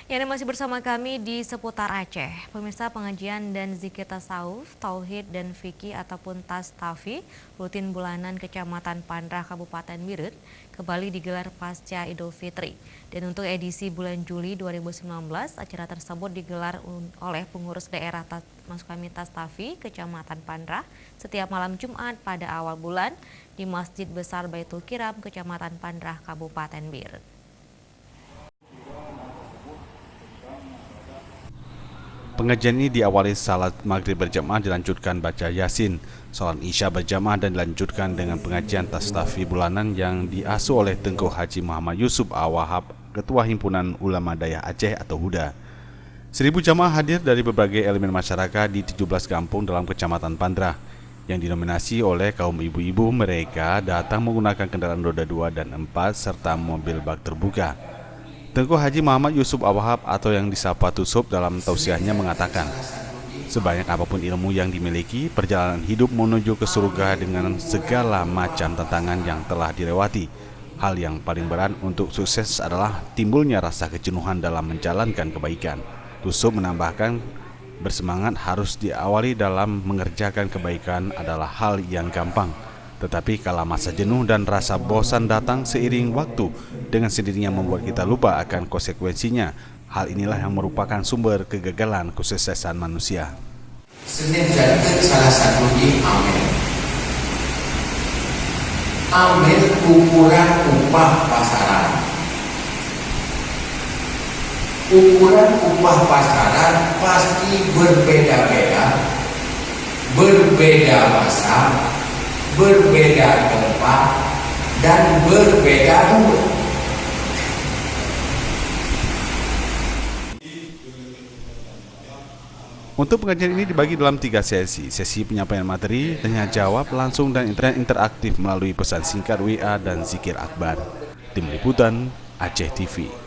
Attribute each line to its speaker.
Speaker 1: Ya, Anda masih bersama kami di seputar Aceh. Pemirsa, pengajian dan zikir tasawuf, tauhid dan fikih ataupun tastafi rutin bulanan Kecamatan Pandrah Kabupaten Biren kembali digelar pasca Idul Fitri. Dan untuk edisi bulan Juli 2019, acara tersebut digelar oleh pengurus daerah Tastafi Kecamatan Pandrah setiap malam Jumat pada awal bulan di Masjid Besar Baitul Kiram Kecamatan Pandrah Kabupaten Biren.
Speaker 2: Pengajian ini diawali salat maghrib berjamaah dilanjutkan baca yasin, salat isya berjamaah dan dilanjutkan dengan pengajian tastafi bulanan yang diasuh oleh Tengku Haji Muhammad Yusuf Awahab, Ketua Himpunan Ulama Daya Aceh atau HUDA. 1.000 jamaah hadir dari berbagai elemen masyarakat di 17 kampung dalam Kecamatan Pandrah yang dinominasi oleh kaum ibu-ibu. Mereka datang menggunakan kendaraan roda 2 dan 4 serta mobil bak terbuka. Tengku Haji Muhammad Yusuf Awahab atau yang disapa Tusub dalam tausiahnya mengatakan, sebanyak apapun ilmu yang dimiliki, perjalanan hidup menuju ke surga dengan segala macam tantangan yang telah dilewati. Hal yang paling berat untuk sukses adalah timbulnya rasa kejenuhan dalam menjalankan kebaikan. Tusub menambahkan, bersemangat harus diawali dalam mengerjakan kebaikan adalah hal yang gampang. Tetapi kala masa jenuh dan rasa bosan datang seiring waktu, dengan sendirinya membuat kita lupa akan konsekuensinya. Hal inilah yang merupakan sumber kegagalan kesuksesan manusia.
Speaker 3: Senin jantung salah satu di amil. Amil ukuran upah pasaran. Ukuran upah pasaran pasti berbeda-beda, berbeda masa, berbeda tempat, dan berbeda umur.
Speaker 2: Untuk pengajian ini dibagi dalam 3 sesi. Sesi penyampaian materi, tanya jawab langsung dan internet interaktif melalui pesan singkat WA dan zikir akbar. Tim Liputan Aceh TV.